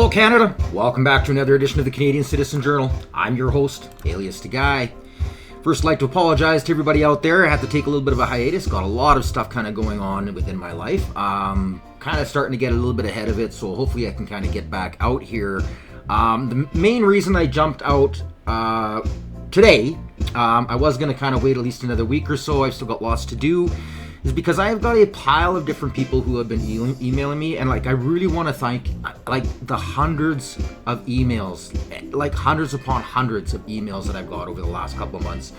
Hello Canada, welcome back to another edition of the Canadian Citizen Journal. I'm your host, alias the Guy. First, I'd like to apologize to everybody out there. I had to take a little bit of a hiatus, got a lot of stuff kind of going on within my life. Kind of starting to get a little bit ahead of it, so hopefully I can kind of get back out here. The main reason I jumped out today, I was going to kind of wait at least another week or so, I've still got lots to do, is because I've got a pile of different people who have been emailing me, and I really want to thank the hundreds of emails, hundreds upon hundreds of emails that I've got over the last couple of months,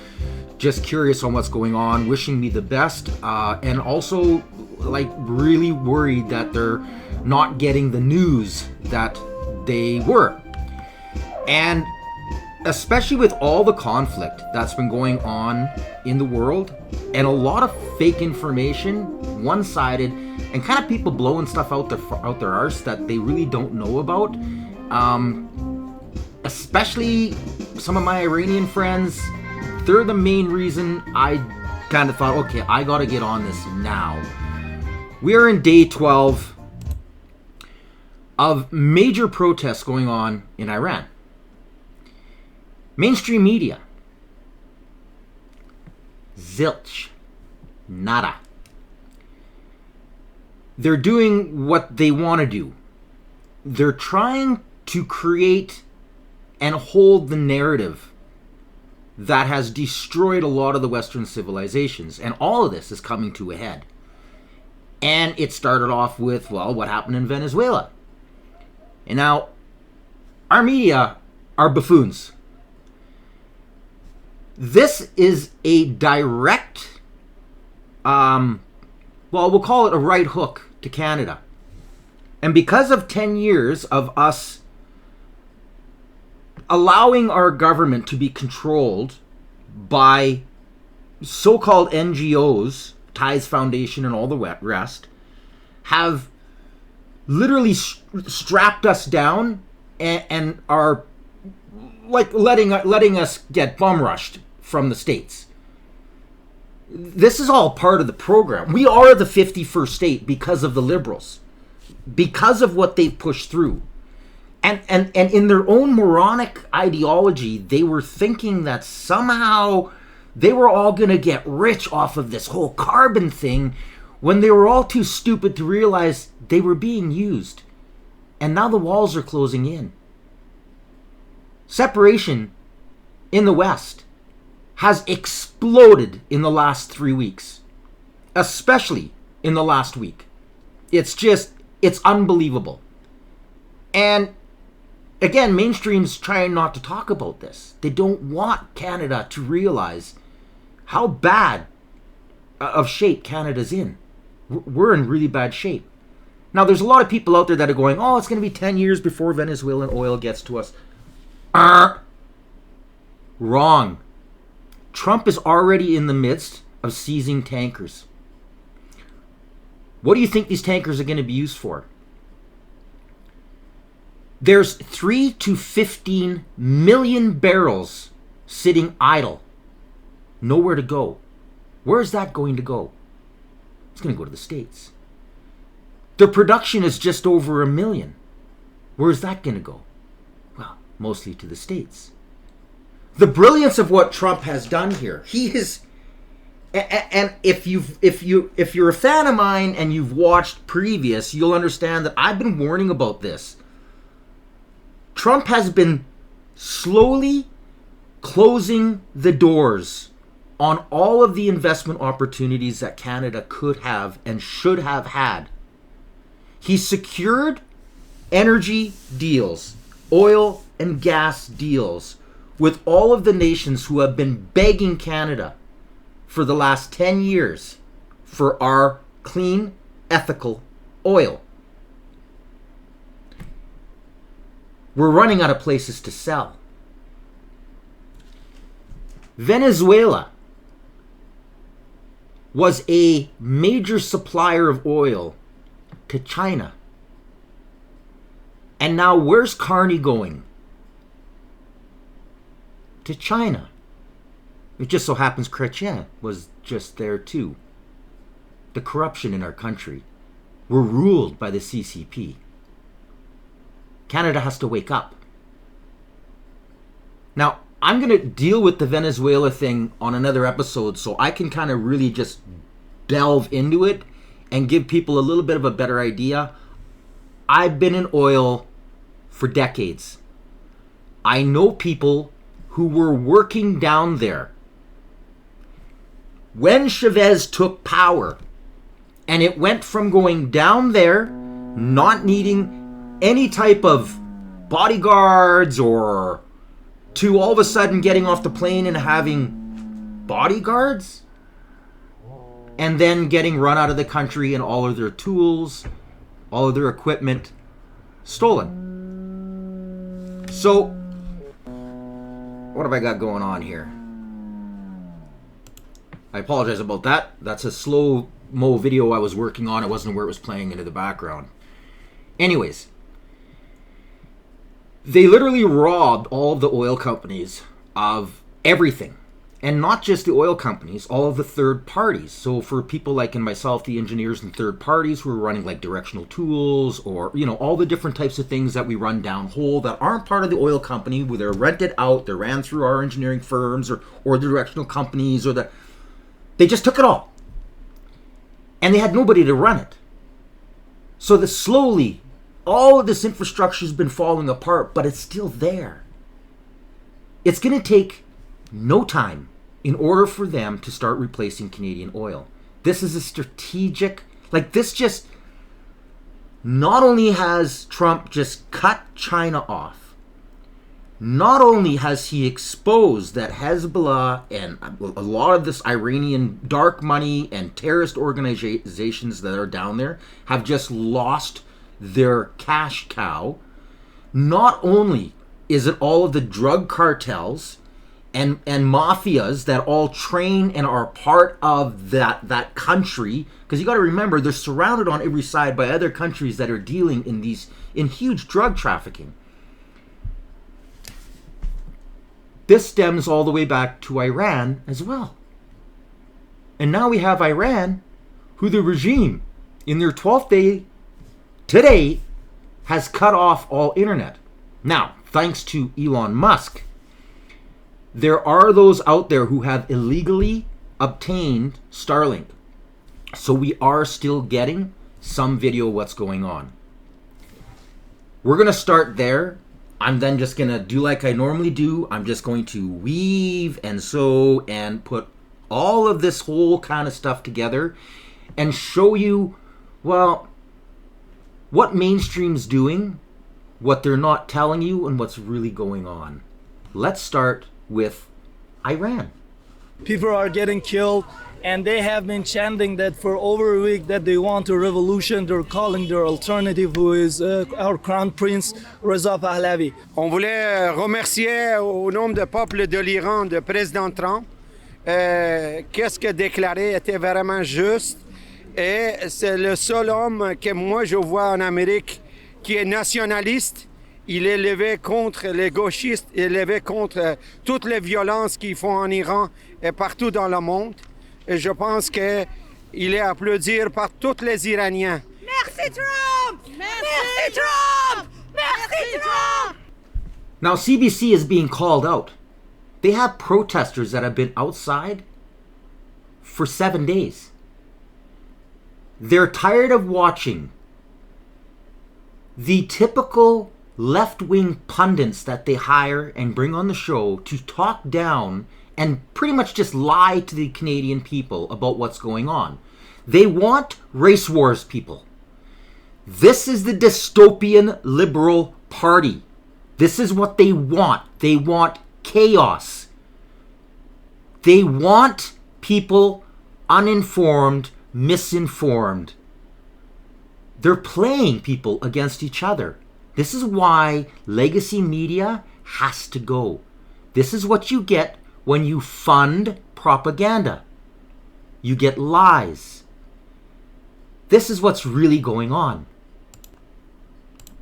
just curious on what's going on, wishing me the best, and also really worried that they're not getting the news that they were. And especially with all the conflict that's been going on in the world and a lot of fake information, one-sided, and kind of people blowing stuff out their arse that they really don't know about. Especially some of my Iranian friends, they're the main reason I kind of thought, okay, I got to get on this now. We are in day 12 of major protests going on in Iran. Mainstream media, zilch, nada. They're doing what they want to do. They're trying to create and hold the narrative that has destroyed a lot of the Western civilizations. And all of this is coming to a head. And it started off with, what happened in Venezuela. And now, our media are buffoons. This is a direct, we'll call it a right hook to Canada. And because of 10 years of us allowing our government to be controlled by so-called NGOs, Ties Foundation and all the rest, have literally strapped us down and are letting us get bum rushed from the States. This is all part of the program. We are the 51st state because of the Liberals, because of what they've pushed through. And in their own moronic ideology, they were thinking that somehow they were all going to get rich off of this whole carbon thing, when they were all too stupid to realize they were being used. And now the walls are closing in. Separation in the West has exploded in the last 3 weeks, especially in the last week. It's unbelievable. And again, mainstream's trying not to talk about this. They don't want Canada to realize how bad of shape Canada's in. We're in really bad shape. Now, there's a lot of people out there that are going, it's going to be 10 years before Venezuelan oil gets to us. Wrong. Trump is already in the midst of seizing tankers. What do you think these tankers are going to be used for? There's 3 to 15 million barrels sitting idle. Nowhere to go. Where is that going to go? It's going to go to the States. Their production is just over 1 million. Where is that going to go? Well, mostly to the States. The brilliance of what Trump has done here, and if you're a fan of mine and you've watched previous, you'll understand that I've been warning about this. Trump has been slowly closing the doors on all of the investment opportunities that Canada could have and should have had. He secured energy deals, oil and gas deals, with all of the nations who have been begging Canada for the last 10 years for our clean, ethical oil. We're running out of places to sell. Venezuela was a major supplier of oil to China. And now where's Carney going? To China. It just so happens Chrétien was just there too. The corruption in our country. We're ruled by the CCP. Canada has to wake up. Now, I'm going to deal with the Venezuela thing on another episode so I can kind of really just delve into it and give people a little bit of a better idea. I've been in oil for decades. I know people who were working down there when Chavez took power, and it went from going down there, not needing any type of bodyguards, or to all of a sudden getting off the plane and having bodyguards, and then getting run out of the country and all of their tools, all of their equipment stolen. So, what have I got going on here? I apologize about that. That's a slow-mo video I was working on. It wasn't where it was playing into the background. Anyways, they literally robbed all of the oil companies of everything. And not just the oil companies, all of the third parties. So for people like in myself, the engineers and third parties who are running like directional tools, or, you know, all the different types of things that we run downhole that aren't part of the oil company, where they're rented out, they're ran through our engineering firms or the directional companies, or they just took it all. And they had nobody to run it. So slowly, all of this infrastructure has been falling apart, but it's still there. It's going to take no time in order for them to start replacing Canadian oil. This is a strategic, like this just, not only has Trump just cut China off, not only has he exposed that Hezbollah and a lot of this Iranian dark money and terrorist organizations that are down there have just lost their cash cow, not only is it all of the drug cartels and mafias that all train and are part of that country, because you got to remember they're surrounded on every side by other countries that are dealing in huge drug trafficking. This stems all the way back to Iran as well. And now we have Iran, who the regime in their 12th day today has cut off all internet. Now, thanks to Elon Musk, there are those out there who have illegally obtained Starlink. So we are still getting some video of what's going on. We're going to start there. I'm then just going to do like I normally do. I'm just going to weave and sew and put all of this whole kind of stuff together and show you, well, what mainstream's doing, what they're not telling you, and what's really going on. Let's start with Iran. People are getting killed, and they have been chanting that for over a week that they want a revolution. They're calling their alternative, who is our crown prince, Reza Pahlavi. On voulait remercier au nom du peuple de l'Iran, le président Trump. Qu'est-ce qu'il a déclaré était vraiment juste. Et c'est le seul homme que moi je vois en Amérique qui est nationaliste. Il est levé contre les gauchistes, il est levé contre toutes les violences qu'ils font en Iran et partout dans le monde. Et je pense qu'il est applaudi par tous les Iraniens. Merci Trump! Merci Trump! Merci Trump! Now CBC is being called out. They have protesters that have been outside for 7 days. They're tired of watching the typical left-wing pundits that they hire and bring on the show to talk down and pretty much just lie to the Canadian people about what's going on. They want race wars, people. This is the dystopian Liberal Party. This is what they want. They want chaos. They want people uninformed, misinformed. They're playing people against each other. This is why legacy media has to go. This is what you get when you fund propaganda. You get lies. This is what's really going on.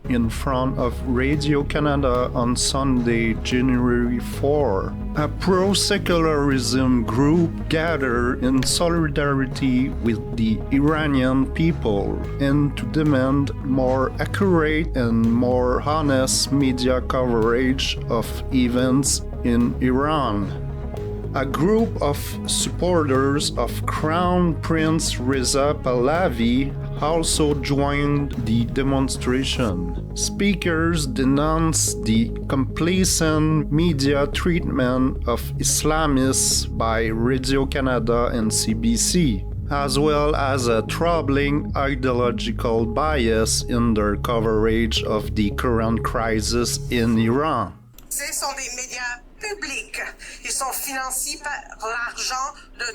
in front of Radio Canada on Sunday, January 4. A pro-secularism group gathered in solidarity with the Iranian people and to demand more accurate and more honest media coverage of events in Iran. A group of supporters of Crown Prince Reza Pahlavi also joined the demonstration. Speakers denounced the complacent media treatment of Islamists by Radio Canada and CBC, as well as a troubling ideological bias in their coverage of the current crisis in Iran.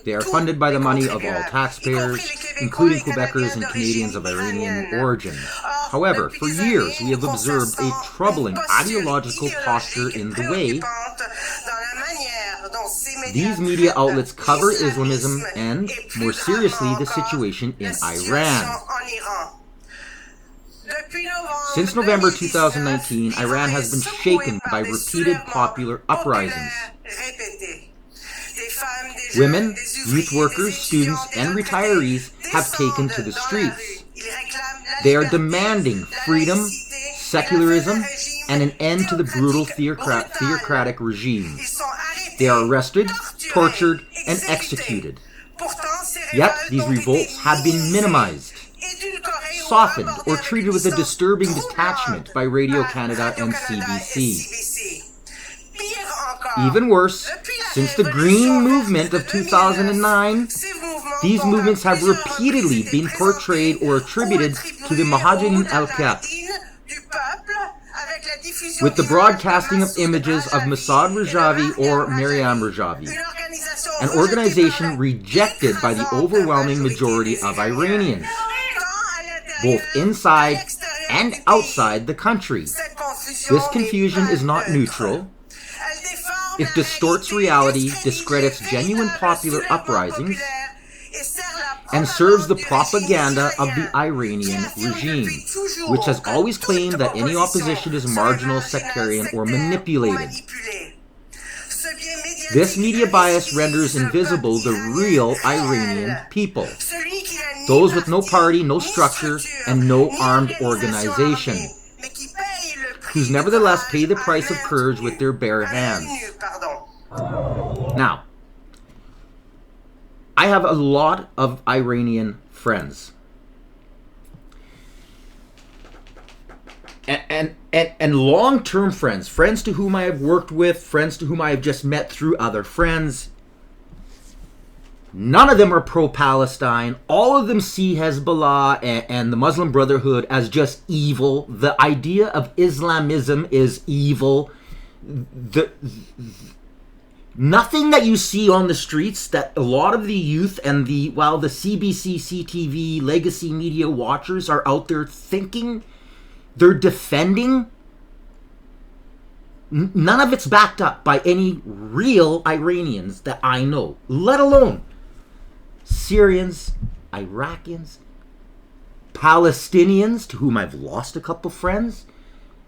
They are funded by the money of all taxpayers, including Quebecers and Canadians of Iranian origin. However, for years we have observed a troubling ideological posture in the way these media outlets cover Islamism and, more seriously, the situation in Iran. Since November 2019, Iran has been shaken by repeated popular uprisings. Women, youth workers, students, and retirees have taken to the streets. They are demanding freedom, secularism, and an end to the brutal theocratic regime. They are arrested, tortured, and executed. Yet these revolts have been minimized, softened, or treated with a disturbing detachment by Radio Canada and CBC. Even worse, since the Green Movement of 2009, these movements have repeatedly been portrayed or attributed to the Mohajedin al-Khat, with the broadcasting of images of Masoud Rajavi or Maryam Rajavi, an organization rejected by the overwhelming majority of Iranians, both inside and outside the country. This confusion is not neutral. It distorts reality, discredits genuine popular uprisings, and serves the propaganda of the Iranian regime, which has always claimed that any opposition is marginal, sectarian, or manipulated. This media bias renders invisible the real Iranian people, those with no party, no structure, and no armed organization, whose nevertheless pay the price of courage with their bare hands. Now, I have a lot of Iranian friends. And long-term friends, friends to whom I have worked with, friends to whom I have just met through other friends. None of them are pro-Palestine. All of them see Hezbollah and the Muslim Brotherhood as just evil. The idea of Islamism is evil. Nothing that you see on the streets that a lot of the youth and the CBC, CTV, legacy media watchers are out there thinking, they're defending, none of it's backed up by any real Iranians that I know, let alone Syrians, Iraqis, Palestinians, to whom I've lost a couple friends.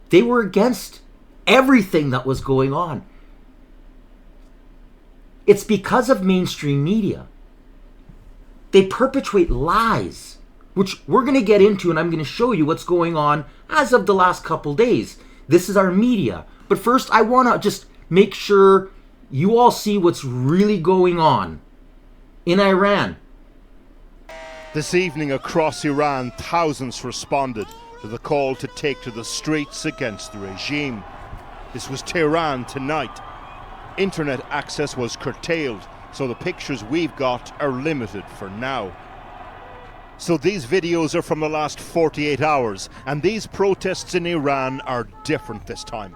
They were against everything that was going on. It's because of mainstream media. They perpetuate lies, which we're going to get into, and I'm going to show you what's going on as of the last couple days. This is our media. But first, I want to just make sure you all see what's really going on in Iran. This evening across Iran, thousands responded to the call to take to the streets against the regime. This was Tehran tonight. Internet access was curtailed, so the pictures we've got are limited for now. So these videos are from the last 48 hours, and these protests in Iran are different this time.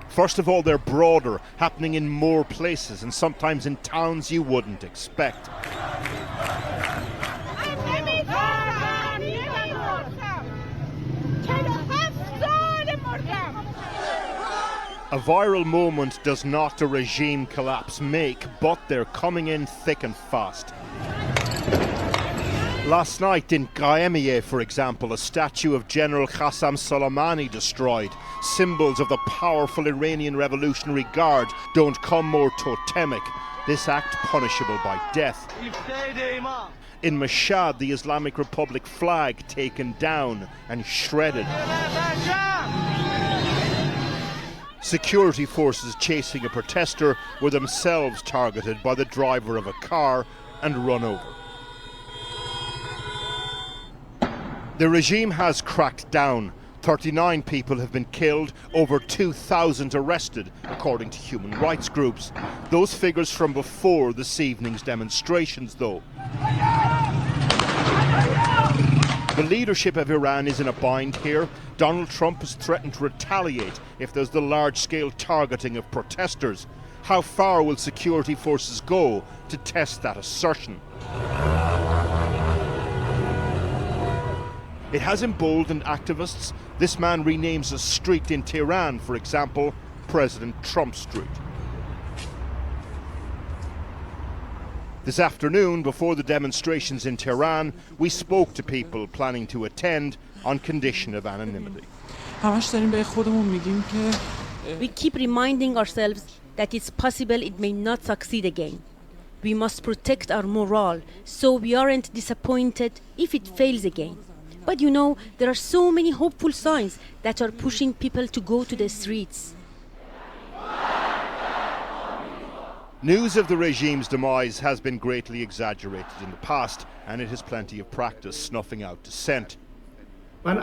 First of all, they're broader, happening in more places, and sometimes in towns you wouldn't expect. A viral moment does not a regime collapse make, but they're coming in thick and fast. Last night in Qaemieh, for example, a statue of General Qassem Soleimani destroyed. Symbols of the powerful Iranian Revolutionary Guard don't come more totemic. This act punishable by death. In Mashhad, the Islamic Republic flag taken down and shredded. Security forces chasing a protester were themselves targeted by the driver of a car and run over. The regime has cracked down. 39 people have been killed, over 2,000 arrested, according to human rights groups. Those figures from before this evening's demonstrations, though. The leadership of Iran is in a bind here. Donald Trump has threatened to retaliate if there's the large-scale targeting of protesters. How far will security forces go to test that assertion? It has emboldened activists. This man renames a street in Tehran, for example, President Trump Street. This afternoon, before the demonstrations in Tehran, we spoke to people planning to attend on condition of anonymity. We keep reminding ourselves that it's possible it may not succeed again. We must protect our morale so we aren't disappointed if it fails again. But you know, there are so many hopeful signs that are pushing people to go to the streets. News of the regime's demise has been greatly exaggerated in the past, and it has plenty of practice snuffing out dissent. Reza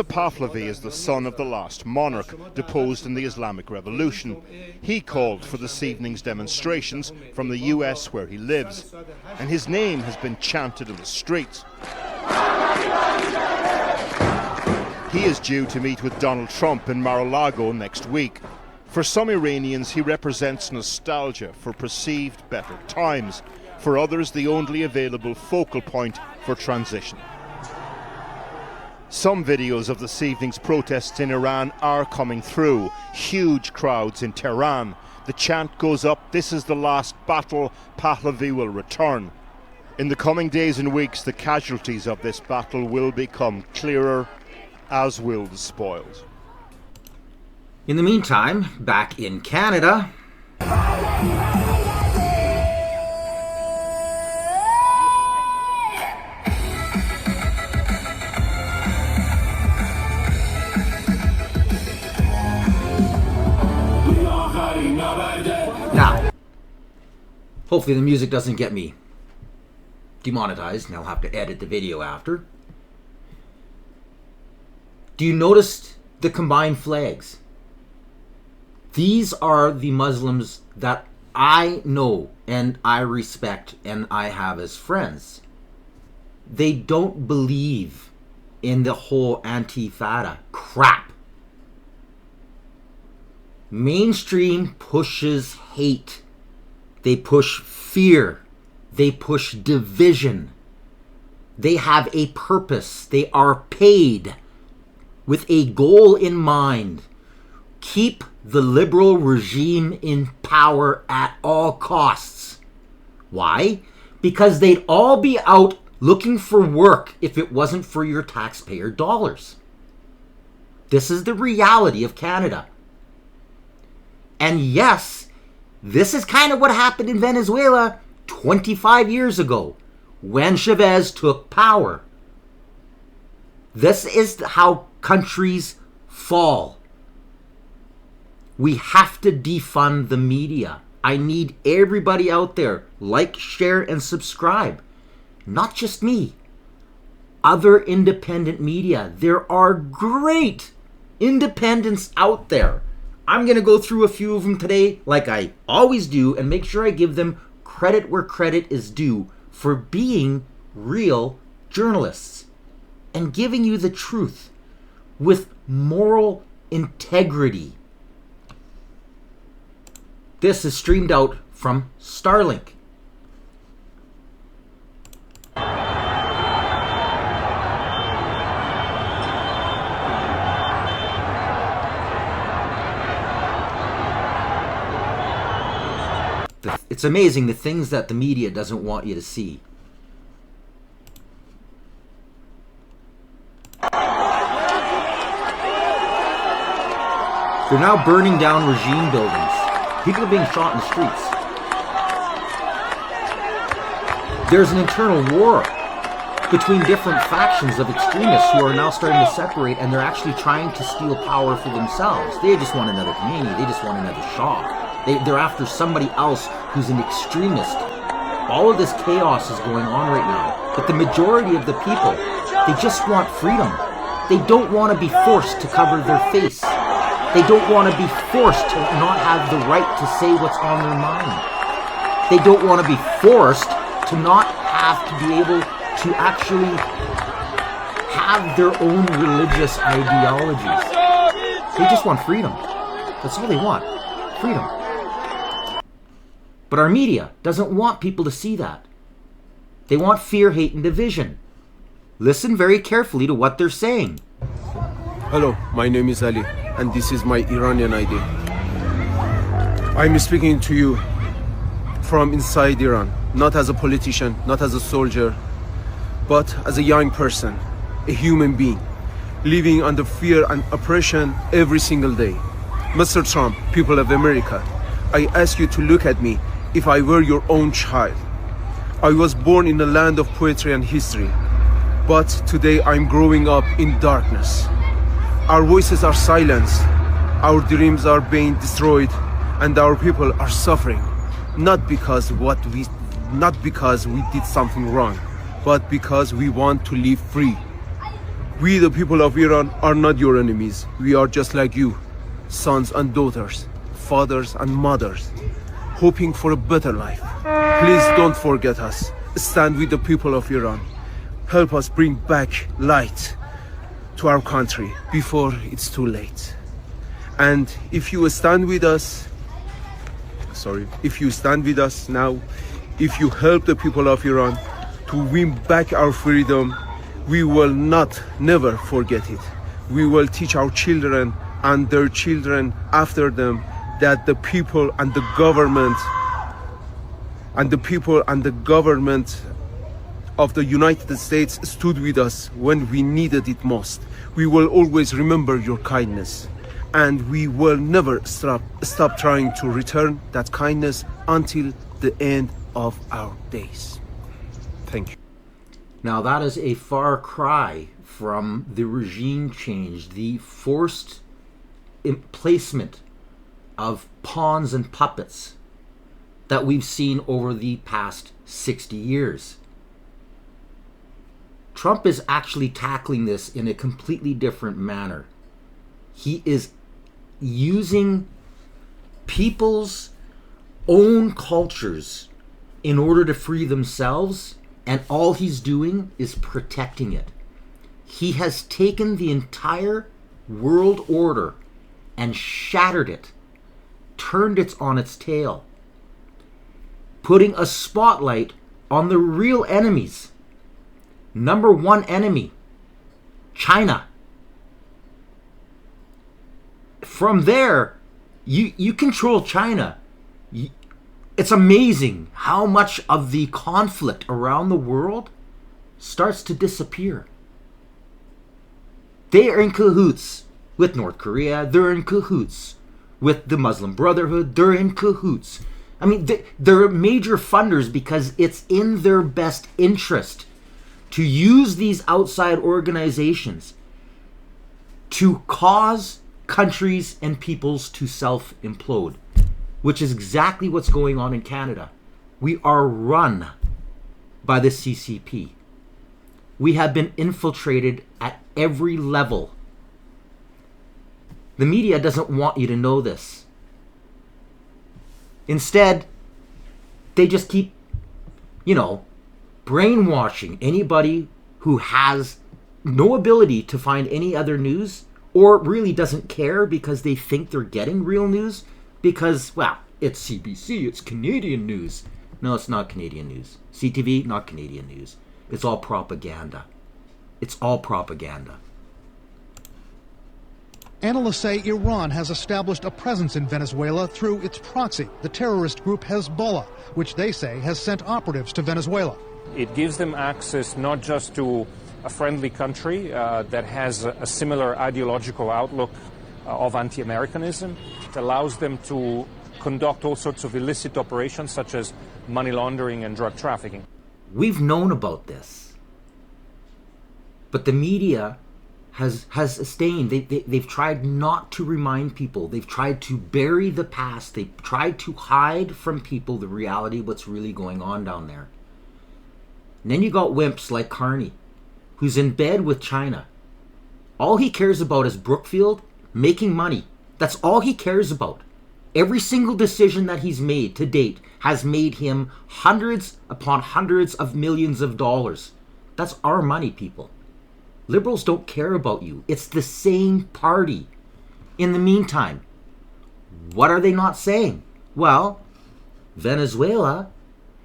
Pahlavi is the son of the last monarch, deposed in the Islamic Revolution. He called for this evening's demonstrations from the US where he lives, and his name has been chanted in the streets. He is due to meet with Donald Trump in Mar-a-Lago next week. For some Iranians, he represents nostalgia for perceived better times. For others, the only available focal point for transition. Some videos of this evening's protests in Iran are coming through. Huge crowds in Tehran. The chant goes up, "This is the last battle, Pahlavi will return." In the coming days and weeks, the casualties of this battle will become clearer, as will the spoils. In the meantime, back in Canada, now, hopefully the music doesn't get me demonetized and I'll have to edit the video after. Do you notice the combined flags? These are the Muslims that I know and I respect and I have as friends. They don't believe in the whole Antifada crap. Mainstream pushes hate. They push fear. They push division. They have a purpose. They are paid with a goal in mind. Keep the liberal regime in power at all costs. Why? Because they'd all be out looking for work if it wasn't for your taxpayer dollars. This is the reality of Canada. And yes, this is kind of what happened in Venezuela 25 years ago when Chavez took power. This is how countries fall. We have to defund the media. I need everybody out there, like, share, and subscribe. Not just me. Other independent media. There are great independents out there. I'm going to go through a few of them today, like I always do, and make sure I give them credit where credit is due for being real journalists and giving you the truth with moral integrity. This is streamed out from Starlink. It's amazing the things that the media doesn't want you to see. They're now burning down regime buildings. People are being shot in the streets. There's an internal war between different factions of extremists who are now starting to separate, and they're actually trying to steal power for themselves. They just want another Khomeini. They just want another Shah. They're after somebody else who's an extremist. All of this chaos is going on right now. But the majority of the people, they just want freedom. They don't want to be forced to cover their face. They don't want to be forced to not have the right to say what's on their mind. They don't want to be forced to not have to be able to actually have their own religious ideologies. They just want freedom. That's all they want. Freedom. But our media doesn't want people to see that. They want fear, hate, and division. Listen very carefully to what they're saying. Hello, my name is Ali, and this is my Iranian ID. I'm speaking to you from inside Iran, not as a politician, not as a soldier, but as a young person, a human being, living under fear and oppression every single day. Mr. Trump, people of America, I ask you to look at me if I were your own child. I was born in a land of poetry and history, but today I'm growing up in darkness. Our voices are silenced, our dreams are being destroyed, and our people are suffering, not because we did something wrong, but because we want to live free. We, the people of Iran, are not your enemies. We are just like you, sons and daughters, fathers and mothers, hoping for a better life. Please don't forget us. Stand with the people of Iran. Help us bring back light to our country before it's too late. And if you stand with us now, if you help the people of Iran to win back our freedom, we will never forget it. We will teach our children and their children after them that the people and the government of the United States stood with us when we needed it most. We will always remember your kindness, and we will never stop trying to return that kindness until the end of our days. Thank you. Now that is a far cry from the regime change, the forced placement of pawns and puppets that we've seen over the past 60 years. Trump is actually tackling this in a completely different manner. He is using people's own cultures in order to free themselves, and all he's doing is protecting it. He has taken the entire world order and shattered it, turned it on its tail, putting a spotlight on the real enemies. Number one enemy, China. From there, you control China. It's amazing how much of the conflict around the world starts to disappear. They are in cahoots with North Korea. They're in cahoots with the Muslim Brotherhood. They're in cahoots. I mean, they're major funders because it's in their best interest to use these outside organizations to cause countries and peoples to self-implode, which is exactly what's going on in Canada. We are run by the CCP. We have been infiltrated at every level. The media doesn't want you to know this. Instead, they just keep, brainwashing anybody who has no ability to find any other news, or really doesn't care because they think they're getting real news because, well, it's CBC, it's Canadian news. No, it's not Canadian news. CTV, not Canadian news. It's all propaganda. It's all propaganda. Analysts say Iran has established a presence in Venezuela through its proxy, the terrorist group Hezbollah, which they say has sent operatives to Venezuela. It gives them access not just to a friendly country that has a similar ideological outlook of anti-Americanism. It allows them to conduct all sorts of illicit operations such as money laundering and drug trafficking. We've known about this, but the media has sustained. They've tried not to remind people. They've tried to bury the past. They've tried to hide from people the reality of what's really going on down there. And then you got wimps like Carney, who's in bed with China. All he cares about is Brookfield making money. That's all he cares about. Every single decision that he's made to date has made him hundreds upon hundreds of millions of dollars. That's our money, people. Liberals don't care about you. It's the same party. In the meantime, what are they not saying? Well, Venezuela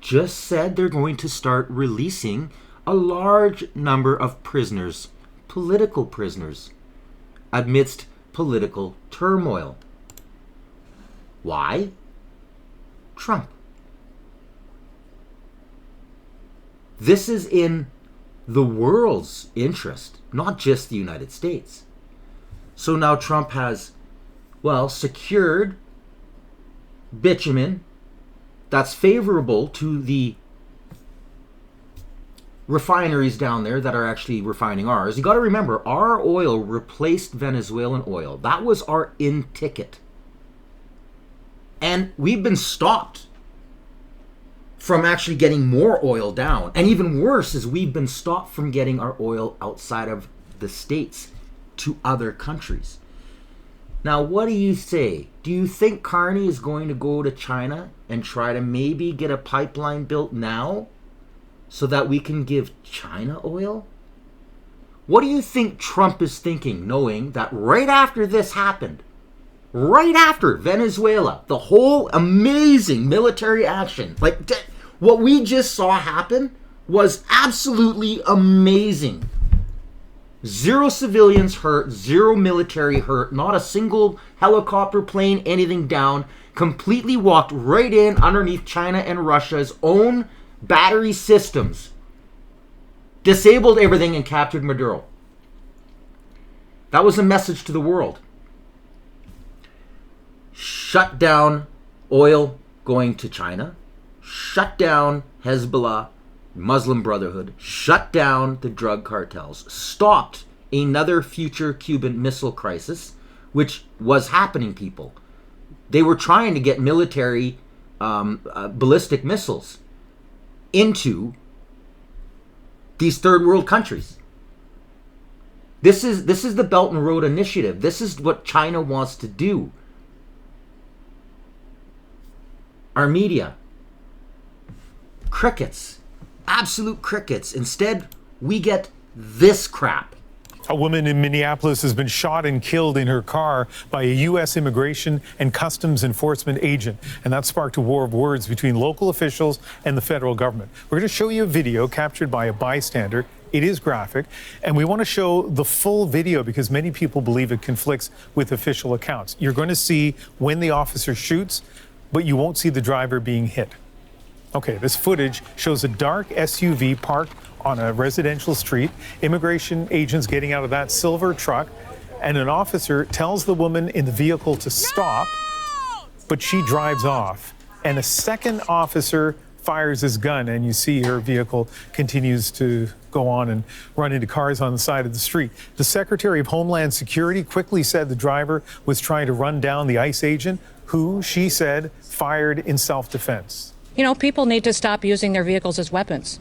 just said they're going to start releasing a large number of prisoners, political prisoners, amidst political turmoil. Why? Trump. This is in the world's interest, not just the United States. So now Trump has, secured bitumen that's favorable to the refineries down there that are actually refining ours. You got to remember, our oil replaced Venezuelan oil. That was our in ticket. And we've been stopped from actually getting more oil down. And even worse is we've been stopped from getting our oil outside of the States to other countries. Now, what do you say? Do you think Carney is going to go to China and try to maybe get a pipeline built now so that we can give China oil? What do you think Trump is thinking, knowing that right after this happened, right after Venezuela, the whole amazing military action, what we just saw happen was absolutely amazing. 0 civilians hurt, 0 military hurt, not a single helicopter, plane, anything down. Completely walked right in underneath China and Russia's own battery systems. Disabled everything and captured Maduro. That was a message to the world. Shut down oil going to China. Shut down Hezbollah, Muslim Brotherhood. Shut down the drug cartels. Stopped another future Cuban Missile Crisis, which was happening, people. They were trying to get military ballistic missiles into these third world countries. This is the Belt and Road Initiative. This is what China wants to do. Our media, crickets, absolute crickets. Instead, we get this crap. A woman in Minneapolis has been shot and killed in her car by a U.S. Immigration and Customs Enforcement agent. And that sparked a war of words between local officials and the federal government. We're going to show you a video captured by a bystander. It is graphic, and we want to show the full video because many people believe it conflicts with official accounts. You're going to see when the officer shoots, but you won't see the driver being hit. Okay, this footage shows a dark SUV parked on a residential street, immigration agents getting out of that silver truck, and an officer tells the woman in the vehicle to stop, but she drives off. And a second officer fires his gun, and you see her vehicle continues to go on and run into cars on the side of the street. The Secretary of Homeland Security quickly said the driver was trying to run down the ICE agent, who, she said, fired in self-defense. You know, people need to stop using their vehicles as weapons.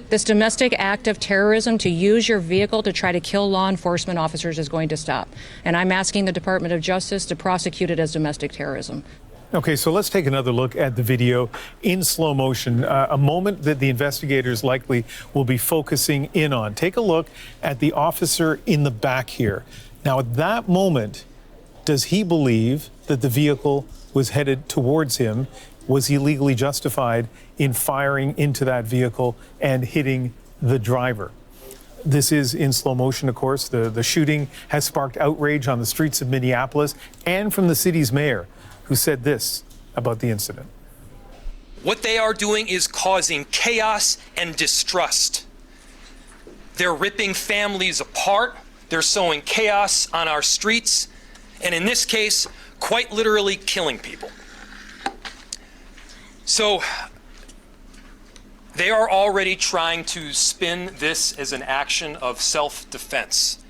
This domestic act of terrorism to use your vehicle to try to kill law enforcement officers is going to stop. And I'm asking the Department of Justice to prosecute it as domestic terrorism. Okay, so let's take another look at the video in slow motion, a moment that the investigators likely will be focusing in on. Take a look at the officer in the back here. Now, at that moment, does he believe that the vehicle was headed towards him? Was he legally justified in firing into that vehicle and hitting the driver? This is in slow motion, of course. The shooting has sparked outrage on the streets of Minneapolis and from the city's mayor, who said this about the incident. What they are doing is causing chaos and distrust. They're ripping families apart. They're sowing chaos on our streets. and in this case, quite literally killing people. So they are already trying to spin this as an action of self-defense.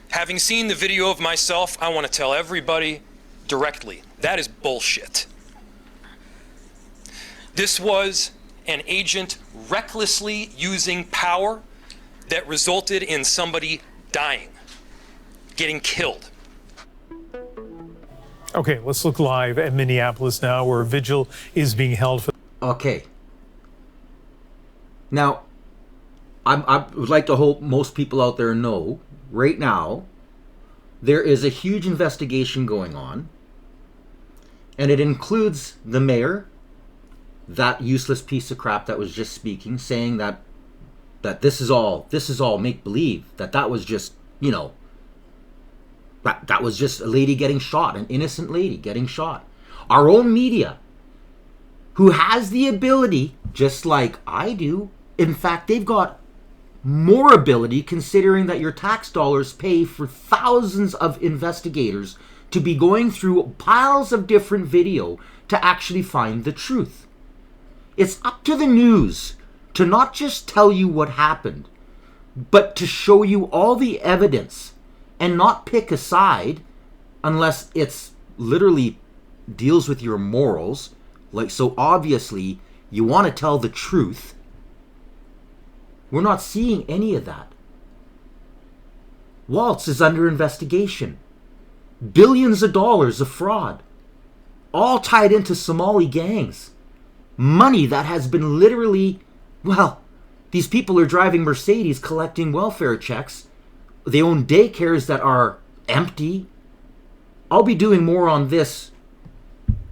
Having seen the video of myself, I want to tell everybody directly, that is bullshit. This was an agent recklessly using power that resulted in somebody dying, getting killed. Okay, let's look live at Minneapolis now, where a vigil is being held for... Okay. Now, I would like to hope most people out there know, right now, there is a huge investigation going on, and it includes the mayor, that useless piece of crap that was just speaking, saying that this is all make-believe, that was just, you know, that was just a lady getting shot, an innocent lady getting shot. Our own media, who has the ability, just like I do, in fact, they've got more ability considering that your tax dollars pay for thousands of investigators to be going through piles of different video to actually find the truth. It's up to the news to not just tell you what happened, but to show you all the evidence and not pick a side unless it's literally deals with your morals. Like, so obviously you want to tell the truth. We're not seeing any of that. Waltz is under investigation. Billions of dollars of fraud, all tied into Somali gangs. Money that has been literally, well, these people are driving Mercedes collecting welfare checks. They own daycares that are empty. I'll be doing more on this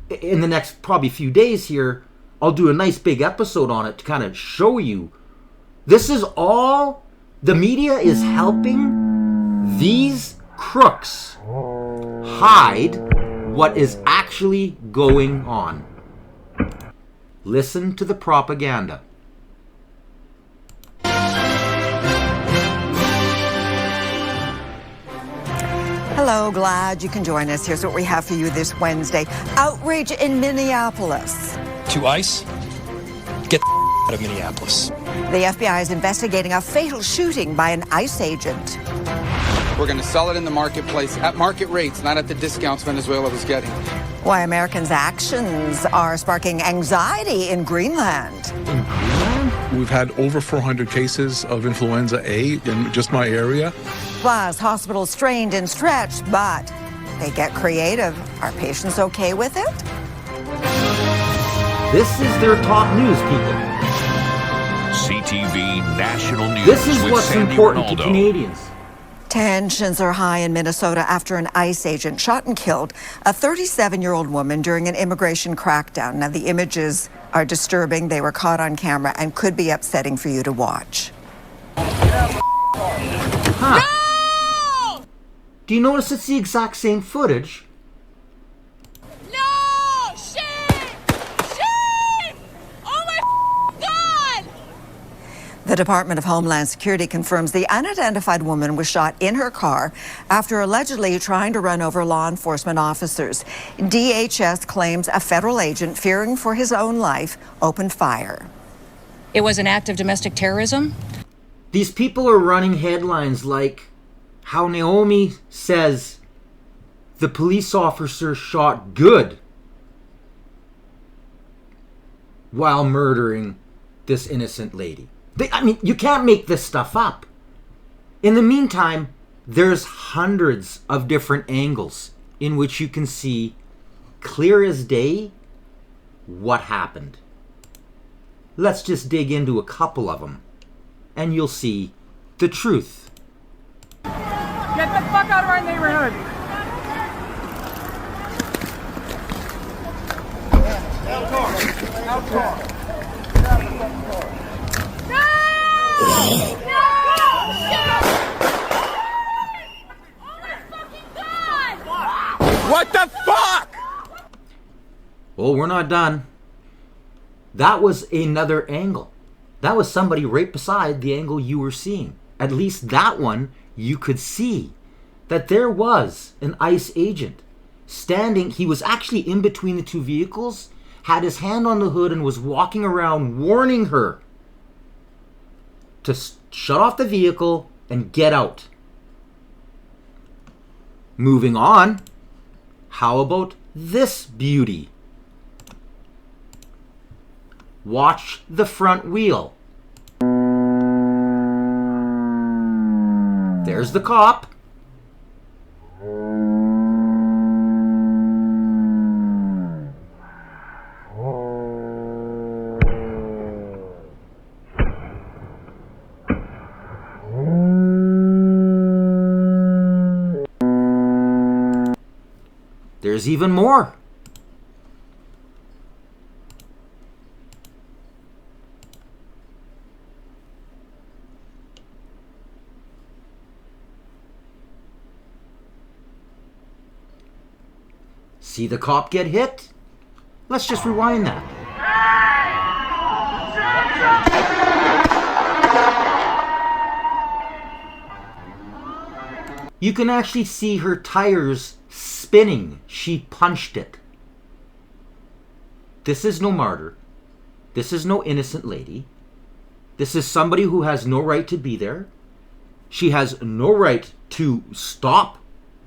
in the next probably few days here. I'll do a nice big episode on it to kind of show you. This is all, the media is helping these crooks hide what is actually going on. Listen to the propaganda. Hello, glad you can join us. Here's what we have for you this Wednesday. Outrage in Minneapolis. To ICE, get the out of Minneapolis. The FBI is investigating a fatal shooting by an ICE agent. We're going to sell it in the marketplace at market rates, not at the discounts Venezuela was getting. Why Americans' actions are sparking anxiety in Greenland. We've had over 400 cases of influenza A in just my area. Plus, hospitals strained and stretched, but they get creative. Are patients okay with it? This is their top news, people. CTV National News. This is with what's Sandy important Ronaldo. to Canadians. Tensions are high in Minnesota after an ICE agent shot and killed a 37-year-old woman during an immigration crackdown. Now, the images are disturbing. They were caught on camera and could be upsetting for you to watch. Huh. No! Do you notice it's the exact same footage? No! Shame! Shame! Oh my God! The Department of Homeland Security confirms the unidentified woman was shot in her car after allegedly trying to run over law enforcement officers. DHS claims a federal agent, fearing for his own life, opened fire. It was an act of domestic terrorism? These people are running headlines like how Naomi says the police officer shot good while murdering this innocent lady. I mean, you can't make this stuff up. In the meantime, there's hundreds of different angles in which you can see clear as day what happened. Let's just dig into a couple of them, and you'll see the truth. Get the fuck out of our neighborhood! Out car. What the fuck? Well, we're not done. That was another angle. That was somebody right beside the angle you were seeing. At least that one you could see. that there was an ICE agent standing. He was actually in between the two vehicles, had his hand on the hood, and was walking around warning her to shut off the vehicle and get out. Moving on, how about this beauty? Watch the front wheel. There's the cop. There's even more. See the cop get hit? Let's just rewind that. You can actually see her tires spinning. She punched it. This is no martyr. This is no innocent lady. This is somebody who has no right to be there. She has no right to stop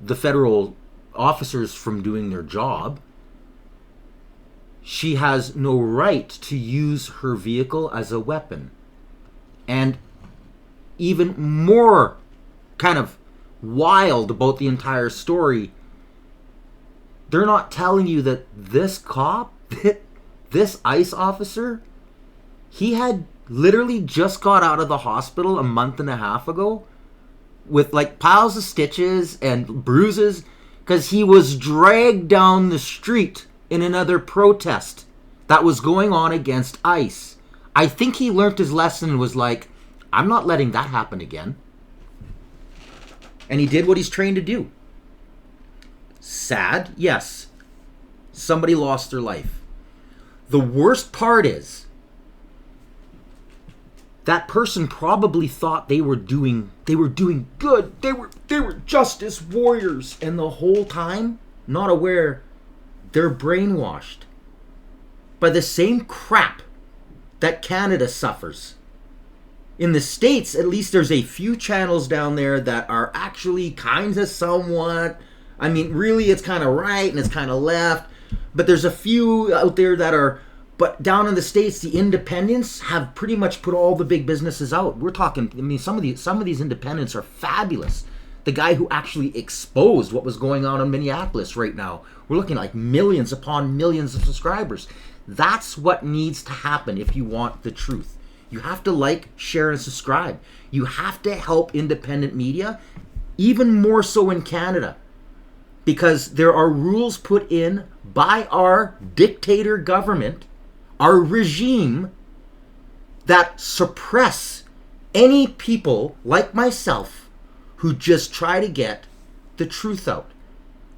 the federal officers from doing their job. She has no right to use her vehicle as a weapon. And even more kind of wild about the entire story, they're not telling you that this cop, this ICE officer, he had literally just got out of the hospital a month and a half ago with like piles of stitches and bruises because he was dragged down the street in another protest that was going on against ICE. I think he learned his lesson and was like, I'm not letting that happen again. And he did what he's trained to do. Sad, yes. Somebody lost their life. The worst part is that person probably thought they were doing good. They were justice warriors, and the whole time not aware they're brainwashed by the same crap that Canada suffers. In the States, at least there's a few channels down there that are actually kind of somewhat, I mean, really it's kind of right and it's kind of left, but there's a few out there that are, but down in the States, the independents have pretty much put all the big businesses out. We're talking, I mean, some of these independents are fabulous. The guy who actually exposed what was going on in Minneapolis right now, we're looking like millions upon millions of subscribers. That's what needs to happen if you want the truth. You have to like, share, and subscribe. You have to help independent media, even more so in Canada, because there are rules put in by our dictator government, our regime, that suppress any people like myself who just try to get the truth out.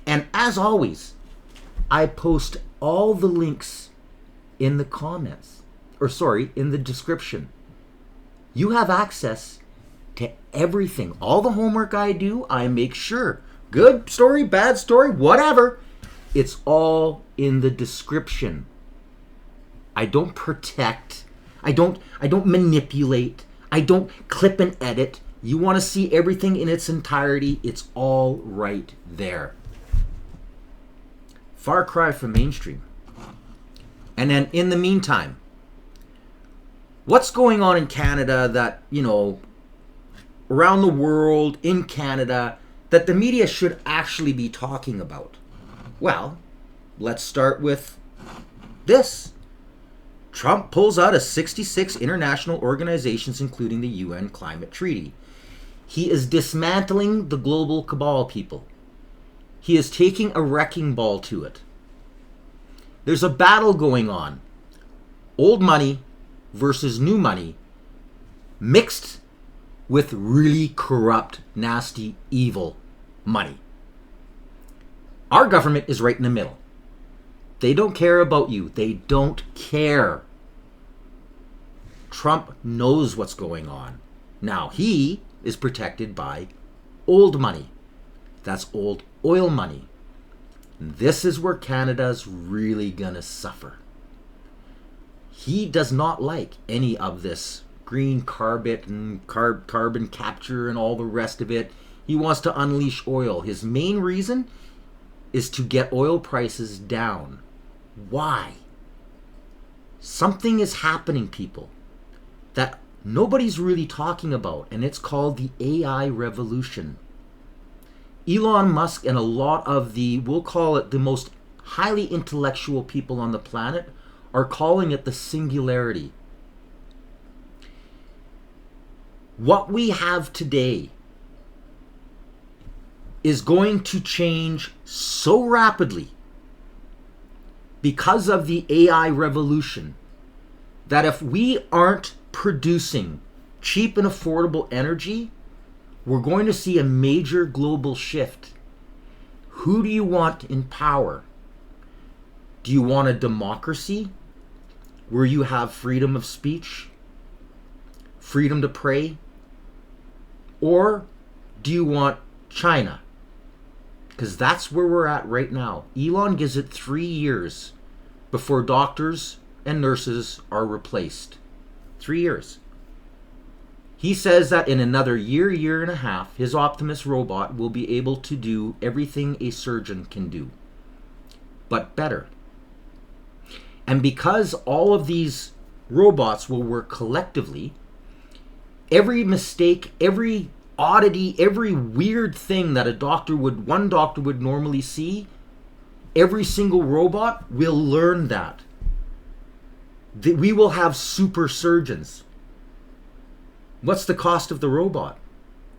And as always, I post all the links in the comments, in the description. You have access to everything. All the homework I do, I make sure. Good story, bad story, whatever. It's all in the description. I don't protect. I don't manipulate. I don't clip and edit. You want to see everything in its entirety, it's all right there. Far cry from mainstream. And then in the meantime, what's going on in Canada that, around the world, in Canada, that the media should actually be talking about? Well, let's start with this. Trump pulls out of 66 international organizations, including the UN Climate Treaty. He is dismantling the global cabal, people. He is taking a wrecking ball to it. There's a battle going on. Old money versus new money, mixed with really corrupt, nasty, evil money. Our government is right in the middle. They don't care about you. They don't care. Trump knows what's going on. Now, he is protected by old money. That's old oil money. This is where Canada's really gonna suffer. He does not like any of this green carbon capture and all the rest of it. He wants to unleash oil. His main reason is to get oil prices down. Why? Something is happening, people, that nobody's really talking about, and it's called the AI revolution. Elon Musk and a lot of the, we'll call it the most highly intellectual people on the planet, are calling it the singularity. What we have today is going to change so rapidly because of the AI revolution that if we aren't producing cheap and affordable energy, we're going to see a major global shift. Who do you want in power? Do you want a democracy where you have freedom of speech, freedom to pray? Or do you want China? Because that's where we're at right now. Elon gives it 3 years before doctors and nurses are replaced. 3 years. He says that in another year and a half, his Optimus robot will be able to do everything a surgeon can do, but better. And because all of these robots will work collectively, every mistake, every oddity, every weird thing that one doctor would normally see, every single robot will learn that. We will have super surgeons. What's the cost of the robot?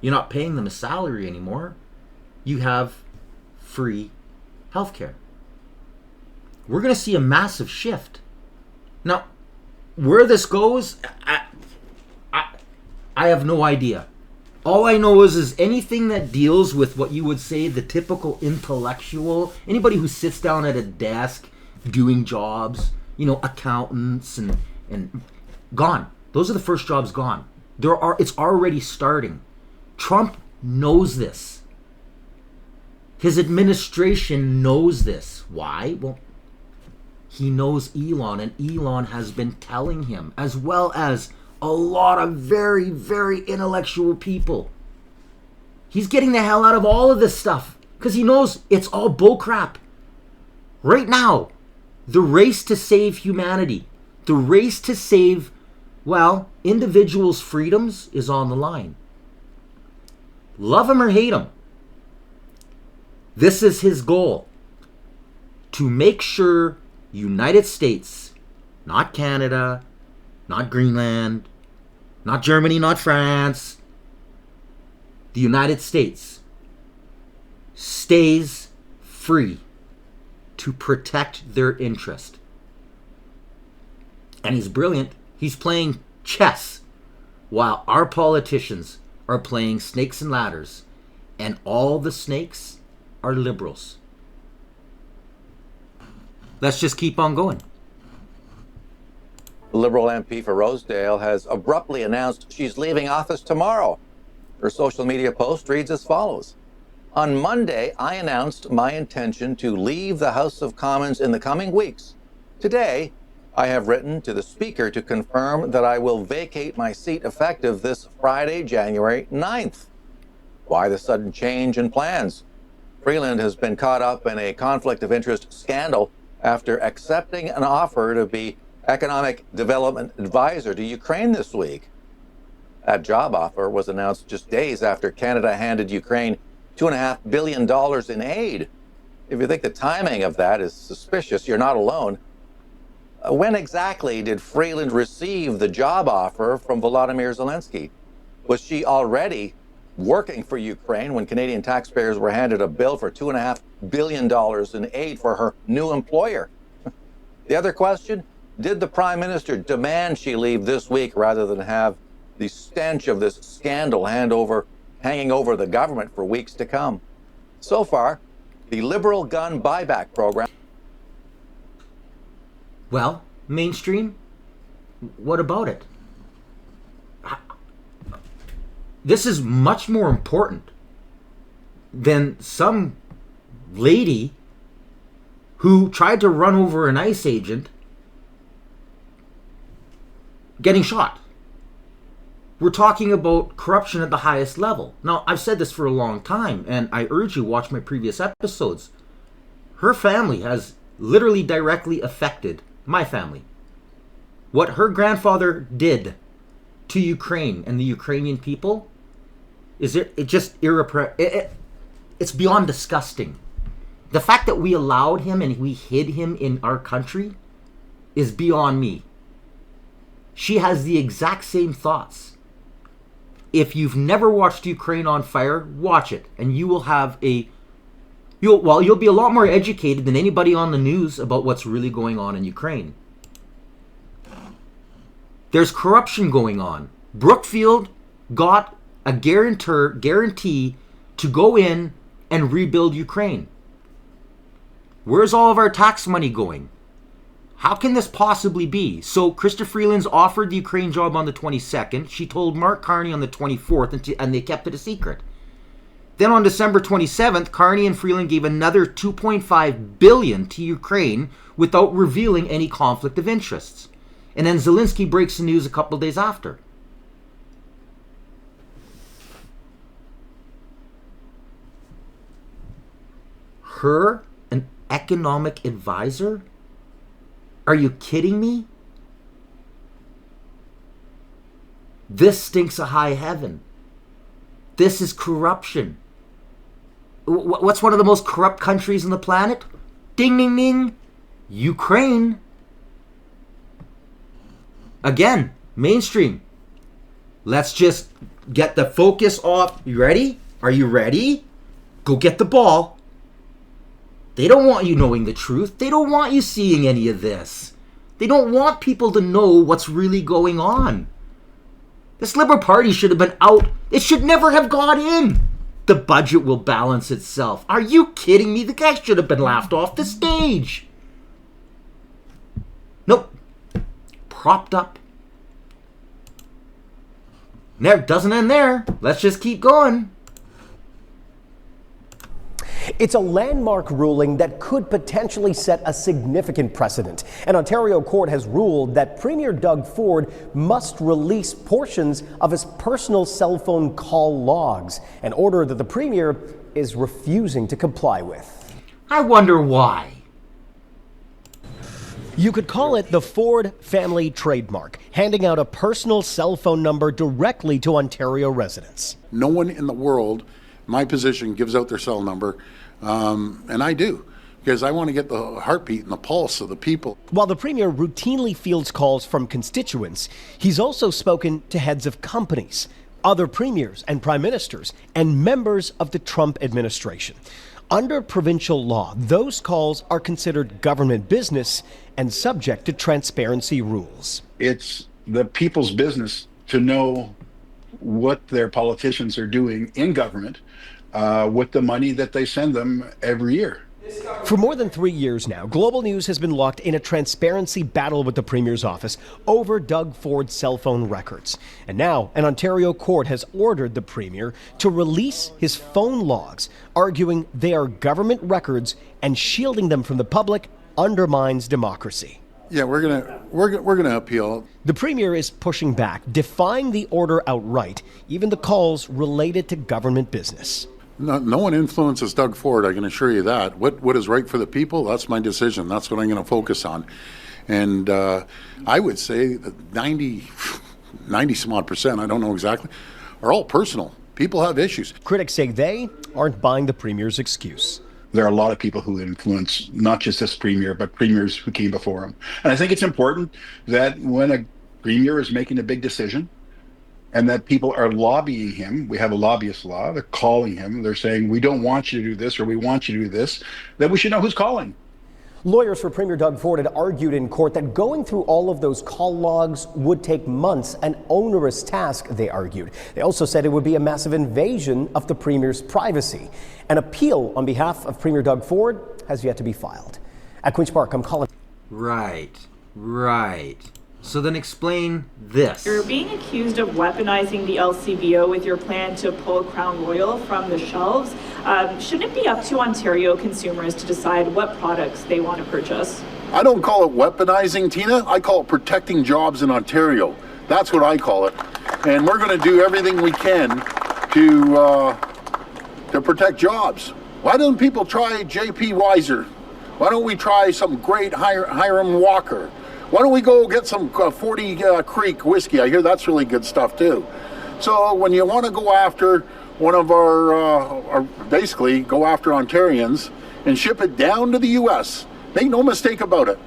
You're not paying them a salary anymore. You have free healthcare. We're going to see a massive shift. Now, where this goes, I have no idea. All I know is anything that deals with what you would say the typical intellectual, anybody who sits down at a desk doing jobs, accountants and gone. Those are the first jobs gone. It's already starting. Trump knows this. His administration knows this. Why? Well, he knows Elon, and Elon has been telling him, as well as a lot of very, very intellectual people. He's getting the hell out of all of this stuff because he knows it's all bullcrap. Right now, the race to save humanity, the race to save, individuals' freedoms is on the line. Love him or hate him, this is his goal. To make sure United States, not Canada, not Greenland, not Germany, not France, the United States stays free to protect their interest. And he's brilliant. He's playing chess while our politicians are playing snakes and ladders, and all the snakes are liberals. Let's just keep on going. The Liberal MP for Rosedale has abruptly announced she's leaving office tomorrow. Her social media post reads as follows. On Monday, I announced my intention to leave the House of Commons in the coming weeks. Today, I have written to the Speaker to confirm that I will vacate my seat effective this Friday, January 9th. Why the sudden change in plans? Freeland has been caught up in a conflict of interest scandal after accepting an offer to be Economic Development Advisor to Ukraine this week. That job offer was announced just days after Canada handed Ukraine $2.5 billion in aid. If you think the timing of that is suspicious, you're not alone. When exactly did Freeland receive the job offer from Volodymyr Zelensky? Was she already working for Ukraine when Canadian taxpayers were handed a bill for $2.5 billion in aid for her new employer? The other question, did the Prime Minister demand she leave this week rather than have the stench of this scandal hanging over the government for weeks to come? So far, the Liberal gun buyback program. Well, mainstream, what about it? This is much more important than some lady who tried to run over an ICE agent getting shot. We're talking about corruption at the highest level. Now, I've said this for a long time, and I urge you to watch my previous episodes. Her family has literally directly affected my family. What her grandfather did to Ukraine and the Ukrainian people is it's beyond disgusting. The fact that we allowed him and we hid him in our country is beyond me. She has the exact same thoughts. If you've never watched Ukraine on Fire, watch it, and you will have you'll be a lot more educated than anybody on the news about what's really going on in Ukraine. There's corruption going on. Brookfield got a guarantee to go in and rebuild Ukraine. Where's all of our tax money going? How can this possibly be? So Chrystia Freeland's offered the Ukraine job on the 22nd. She told Mark Carney on the 24th, and they kept it a secret. Then on December 27th, Carney and Freeland gave another $2.5 billion to Ukraine without revealing any conflict of interests. And then Zelensky breaks the news a couple days after. Her, an economic advisor? Are you kidding me? This stinks of high heaven. This is corruption. What's one of the most corrupt countries on the planet? Ding, ding, ding. Ukraine. Again, mainstream. Let's just get the focus off. You ready? Are you ready? Go get the ball. They don't want you knowing the truth. They don't want you seeing any of this. They don't want people to know what's really going on. This Liberal Party should have been out. It should never have gone in. The budget will balance itself. Are you kidding me? The guy should have been laughed off the stage. Nope. Propped up. Never doesn't end there. Let's just keep going. It's a landmark ruling that could potentially set a significant precedent. An Ontario court has ruled that Premier Doug Ford must release portions of his personal cell phone call logs, an order that the Premier is refusing to comply with. I wonder why. You could call it the Ford family trademark, handing out a personal cell phone number directly to Ontario residents. No one in the world, my position, gives out their cell number, and I do, because I want to get the heartbeat and the pulse of the people. While the Premier routinely fields calls from constituents, he's also spoken to heads of companies, other premiers and prime ministers, and members of the Trump administration. Under provincial law, those calls are considered government business and subject to transparency rules. It's the people's business to know what their politicians are doing in government with the money that they send them every year. For more than 3 years now, Global News has been locked in a transparency battle with the Premier's office over Doug Ford's cell phone records. And now, an Ontario court has ordered the Premier to release his phone logs, arguing they are government records and shielding them from the public undermines democracy. Yeah, we're gonna appeal. The Premier is pushing back, defying the order outright, even the calls related to government business. No one influences Doug Ford, I can assure you that. What is right for the people, that's my decision. That's what I'm going to focus on. And I would say that 90 some odd percent, I don't know exactly, are all personal. People have issues. Critics say they aren't buying the Premier's excuse. There are a lot of people who influence not just this Premier, but premiers who came before him. And I think it's important that when a Premier is making a big decision, and that people are lobbying him, we have a lobbyist law, they're calling him, they're saying, we don't want you to do this or we want you to do this, that we should know who's calling. Lawyers for Premier Doug Ford had argued in court that going through all of those call logs would take months, an onerous task, they argued. They also said it would be a massive invasion of the Premier's privacy. An appeal on behalf of Premier Doug Ford has yet to be filed. At Queen's Park, I'm Colin. Right. So then explain this. You're being accused of weaponizing the LCBO with your plan to pull Crown Royal from the shelves. Shouldn't it be up to Ontario consumers to decide what products they want to purchase? I don't call it weaponizing, Tina. I call it protecting jobs in Ontario. That's what I call it. And we're going to do everything we can to protect jobs. Why don't people try J.P. Weiser? Why don't we try some great Hiram Walker? Why don't we go get some 40 Creek whiskey? I hear that's really good stuff too. So when you want to go after one of our basically go after Ontarians and ship it down to the U.S., make no mistake about it.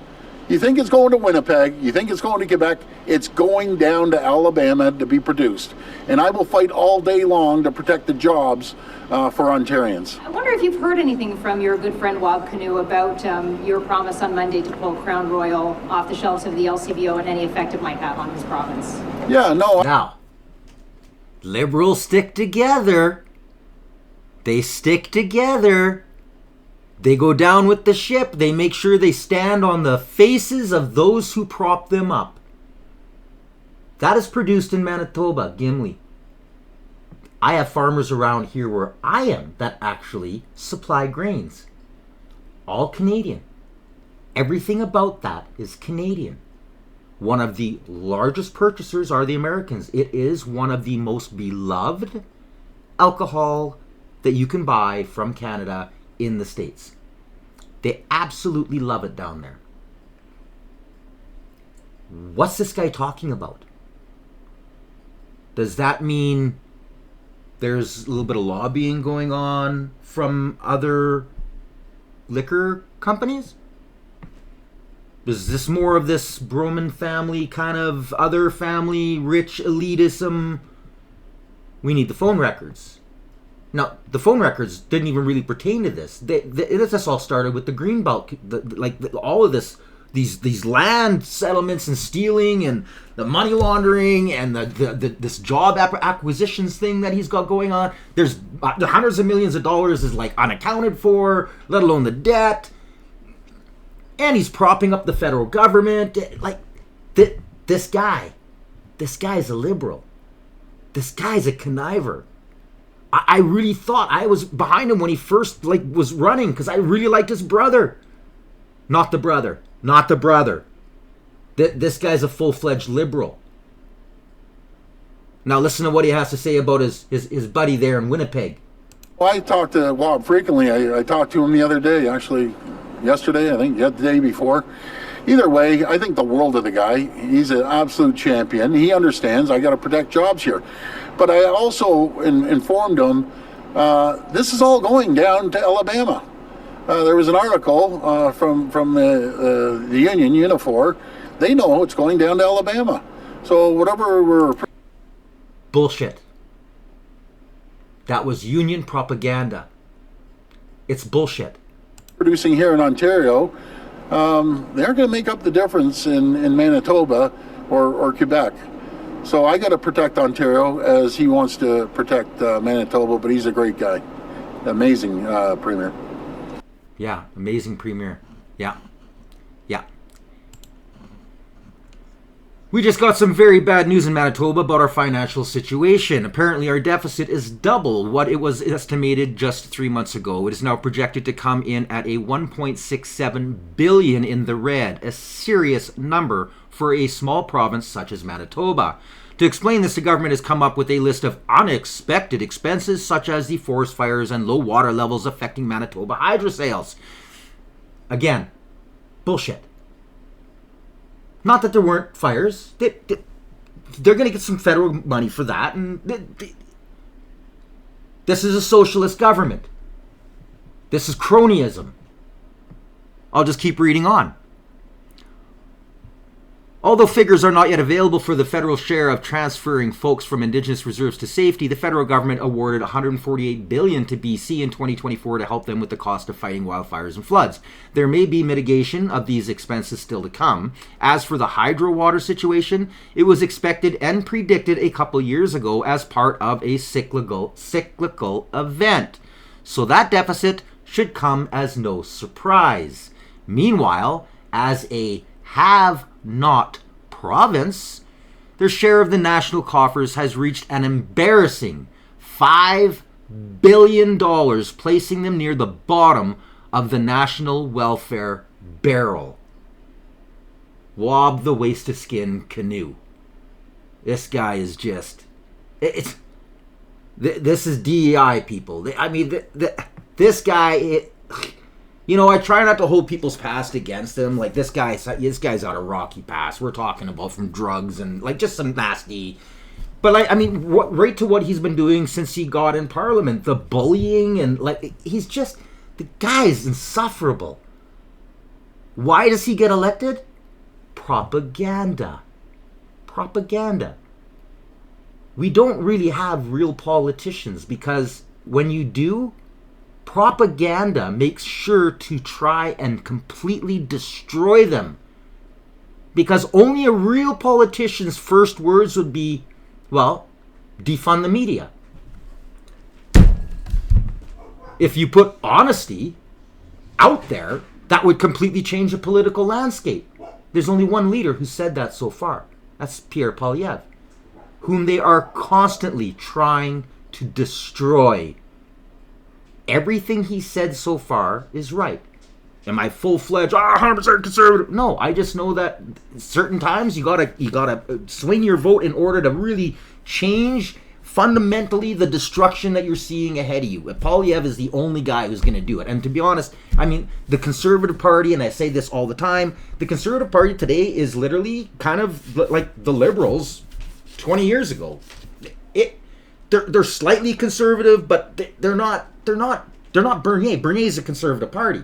You think it's going to Winnipeg, you think it's going to Quebec, it's going down to Alabama to be produced. And I will fight all day long to protect the jobs for Ontarians. I wonder if you've heard anything from your good friend Wab Kinew about your promise on Monday to pull Crown Royal off the shelves of the LCBO and any effect it might have on his province. Yeah, no. Now, Liberals stick together. They stick together. They go down with the ship. They make sure they stand on the faces of those who prop them up. That is produced in Manitoba, Gimli. I have farmers around here where I am that actually supply grains. All Canadian. Everything about that is Canadian. One of the largest purchasers are the Americans. It is one of the most beloved alcohol that you can buy from Canada in the States. They absolutely love it down there. What's this guy talking about? Does that mean there's a little bit of lobbying going on from other liquor companies? Is this more of this Broman family kind of other family, rich elitism? We need the phone records. Now, the phone records didn't even really pertain to this. This all started with the Greenbelt, all of this, these land settlements and stealing and the money laundering and this job acquisitions thing that he's got going on. There's hundreds of millions of dollars is like unaccounted for, let alone the debt. And he's propping up the federal government. Like, this guy's a liberal. This guy's a conniver. I really thought I was behind him when he first was running because I really liked his brother. Not the brother. This guy's a full-fledged liberal. Now listen to what he has to say about his buddy there in Winnipeg. Well, I talk to Wab frequently. I talked to him the other day, actually yesterday, I think, the day before. Either way, I think the world of the guy. He's an absolute champion. He understands I got to protect jobs here. But I also informed him this is all going down to Alabama. There was an article from the union, Unifor. They know it's going down to Alabama. So whatever we're... Bullshit. That was union propaganda. It's bullshit. Producing here in Ontario, they're going to make up the difference in Manitoba or Quebec. So I got to protect Ontario as he wants to protect Manitoba, but he's a great guy. Amazing premier. Yeah, amazing premier. Yeah. We just got some very bad news in Manitoba about our financial situation. Apparently our deficit is double what it was estimated just 3 months ago. It is now projected to come in at a $1.67 billion in the red, a serious number for a small province such as Manitoba. To explain this, the government has come up with a list of unexpected expenses such as the forest fires and low water levels affecting Manitoba hydro sales. Again, bullshit. Not that there weren't fires. They're going to get some federal money for that. And this is a socialist government. This is cronyism. I'll just keep reading on. Although figures are not yet available for the federal share of transferring folks from Indigenous reserves to safety, the federal government awarded $148 billion to BC in 2024 to help them with the cost of fighting wildfires and floods. There may be mitigation of these expenses still to come. As for the hydro water situation, it was expected and predicted a couple years ago as part of a cyclical event. So that deficit should come as no surprise. Meanwhile, as a have-not province, their share of the national coffers has reached an embarrassing $5 billion, placing them near the bottom of the national welfare barrel. Wob the waste-to-skin canoe. This guy is just... This is DEI, people. I mean, this guy... I try not to hold people's past against him. Like, this guy's on a rocky past. We're talking about from drugs and, like, just some nasty... But, like, I mean, right to what he's been doing since he got in Parliament. The bullying and, like, he's just... The guy's insufferable. Why does he get elected? Propaganda. Propaganda. We don't really have real politicians because when you do... Propaganda makes sure to try and completely destroy them. Because only a real politician's first words would be, well, defund the media. If you put honesty out there, that would completely change the political landscape. There's only one leader who said that so far. That's Pierre Poilievre, whom they are constantly trying to destroy. Everything he said so far is right. Am I full-fledged, 100% conservative? No, I just know that certain times you gotta swing your vote in order to really change fundamentally the destruction that you're seeing ahead of you. Poilievre is the only guy who's going to do it. And to be honest, I mean, the Conservative Party, and I say this all the time, the Conservative Party today is literally kind of like the Liberals 20 years ago. They're slightly conservative, but they're not Bernier. Bernier is a conservative party.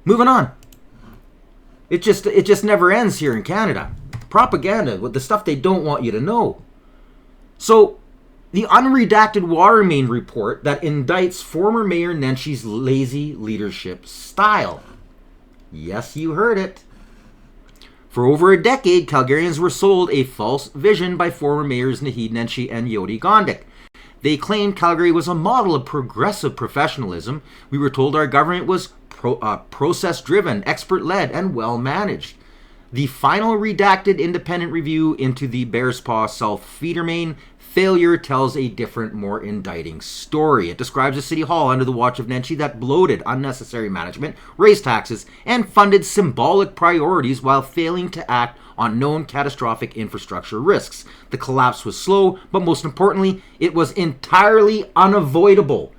Moving on. It just never ends here in Canada. Propaganda with the stuff they don't want you to know. So, the unredacted water main report that indicts former Mayor Nenshie's lazy leadership style. Yes, you heard it. For over a decade, Calgarians were sold a false vision by former mayors Naheed Nenshie and Yoti Gondik. They claimed Calgary was a model of progressive professionalism. We were told our government was process-driven, expert-led, and well-managed. The final redacted independent review into the Bearspaw South feeder main failure tells a different, more indicting story. It describes a city hall under the watch of Nenshie that bloated unnecessary management, raised taxes, and funded symbolic priorities while failing to act on known catastrophic infrastructure risks. The collapse was slow, but most importantly, it was entirely unavoidable.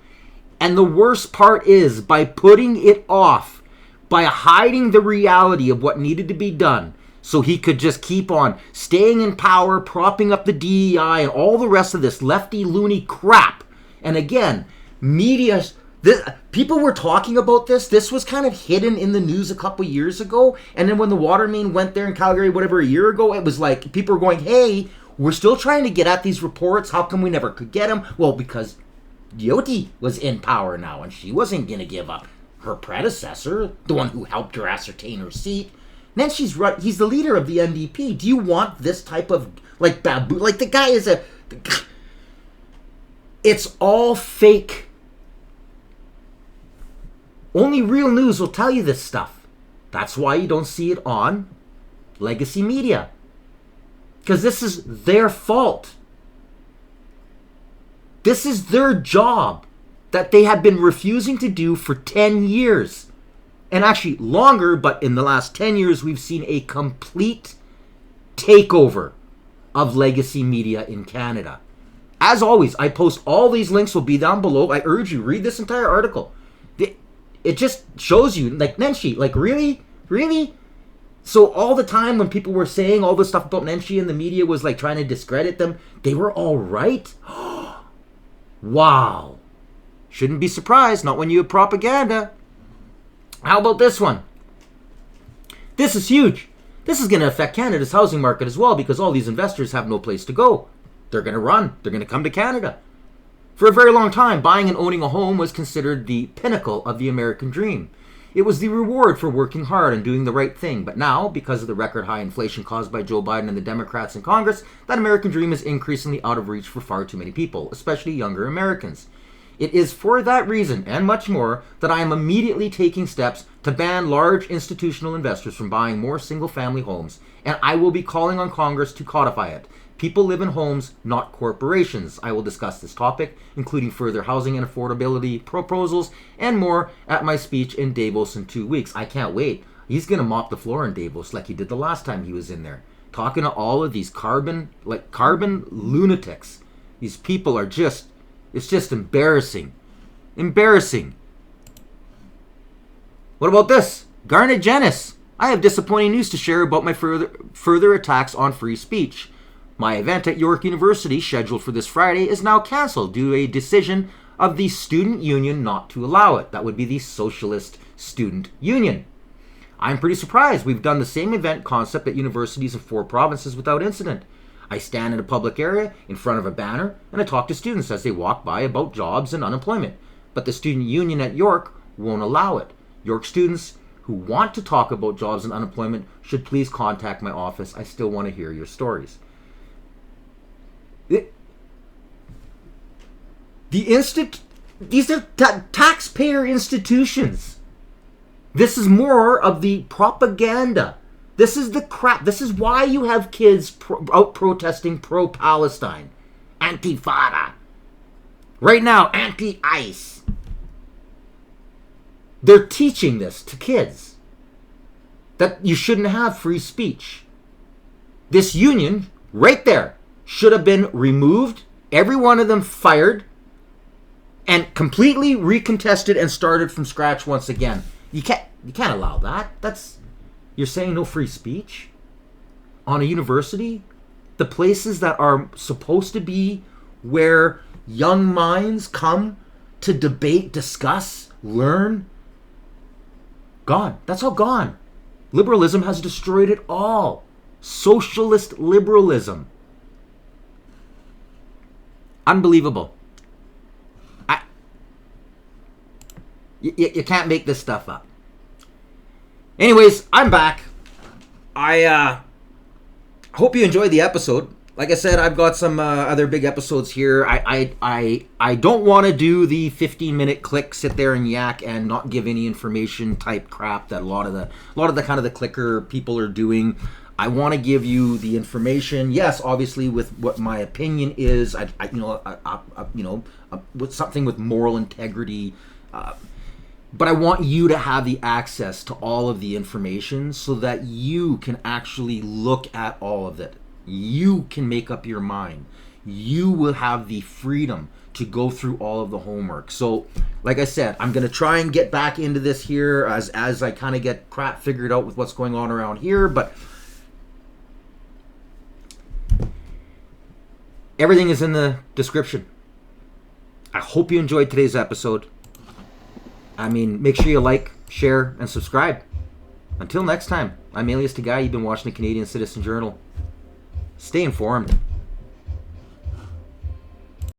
And the worst part is, by putting it off, by hiding the reality of what needed to be done, so he could just keep on staying in power, propping up the DEI and all the rest of this lefty loony crap. And again, media, people were talking about this. This was kind of hidden in the news a couple years ago. And then when the water main went there in Calgary, whatever, a year ago, it was like people were going, hey, we're still trying to get at these reports. How come we never could get them? Well, because Yoti was in power now and she wasn't going to give up her predecessor, the one who helped her ascertain her seat. Then she's right. He's the leader of the NDP. Do you want this type of baboon? Like the guy is it's all fake. Only real news will tell you this stuff. That's why you don't see it on legacy media. Because this is their fault. This is their job that they have been refusing to do for 10 years. And actually longer, but in the last 10 years, we've seen a complete takeover of legacy media in Canada. As always, I post all these links, will be down below. I urge you, read this entire article. It just shows you, like, Nenshie, like, really? Really? So all the time when people were saying all this stuff about Nenshie and the media was, like, trying to discredit them, they were all right? Wow. Shouldn't be surprised, not when you have propaganda. How about this one? This is huge. This is going to affect Canada's housing market as well because all these investors have no place to go. They're going to run. They're going to come to Canada. For a very long time, buying and owning a home was considered the pinnacle of the American dream. It was the reward for working hard and doing the right thing. But now, because of the record high inflation caused by Joe Biden and the Democrats in Congress, that American dream is increasingly out of reach for far too many people, especially younger Americans. It is for that reason, and much more, that I am immediately taking steps to ban large institutional investors from buying more single-family homes, and I will be calling on Congress to codify it. People live in homes, not corporations. I will discuss this topic, including further housing and affordability proposals, and more at my speech in Davos in 2 weeks. I can't wait. He's going to mop the floor in Davos like he did the last time he was in there, talking to all of these carbon lunatics. These people are just... It's just embarrassing. Embarrassing. What about this? Garnet Jenness. I have disappointing news to share about my further attacks on free speech. My event at York University, scheduled for this Friday, is now cancelled due to a decision of the student union not to allow it. That would be the Socialist Student Union. I'm pretty surprised. We've done the same event concept at universities in 4 provinces without incident. I stand in a public area in front of a banner and I talk to students as they walk by about jobs and unemployment. But the student union at York won't allow it. York students who want to talk about jobs and unemployment should please contact my office. I still want to hear your stories. These are taxpayer institutions. This is more of the propaganda. This is the crap. This is why you have kids out protesting pro-Palestine. Antifada. Right now, anti-ICE. They're teaching this to kids. That you shouldn't have free speech. This union, right there, should have been removed. Every one of them fired. And completely recontested and started from scratch once again. You can't allow that. You're saying no free speech on a university? The places that are supposed to be where young minds come to debate, discuss, learn. Gone. That's all gone. Liberalism has destroyed it all. Socialist liberalism. Unbelievable. You can't make this stuff up. Anyways, I'm back. I hope you enjoyed the episode. Like I said, I've got some other big episodes here. I don't want to do the 15-minute click, sit there and yak and not give any information type crap that a lot of the kind of the clicker people are doing. I want to give you the information. Yes, obviously with what my opinion is, with something with moral integrity. But I want you to have the access to all of the information so that you can actually look at all of it. You can make up your mind. You will have the freedom to go through all of the homework. So, like I said, I'm going to try and get back into this here as I kind of get crap figured out with what's going on around here. But everything is in the description. I hope you enjoyed today's episode. Make sure you like, share, and subscribe. Until next time, I'm Alias Tagay. You've been watching the Canadian Citizen Journal. Stay informed.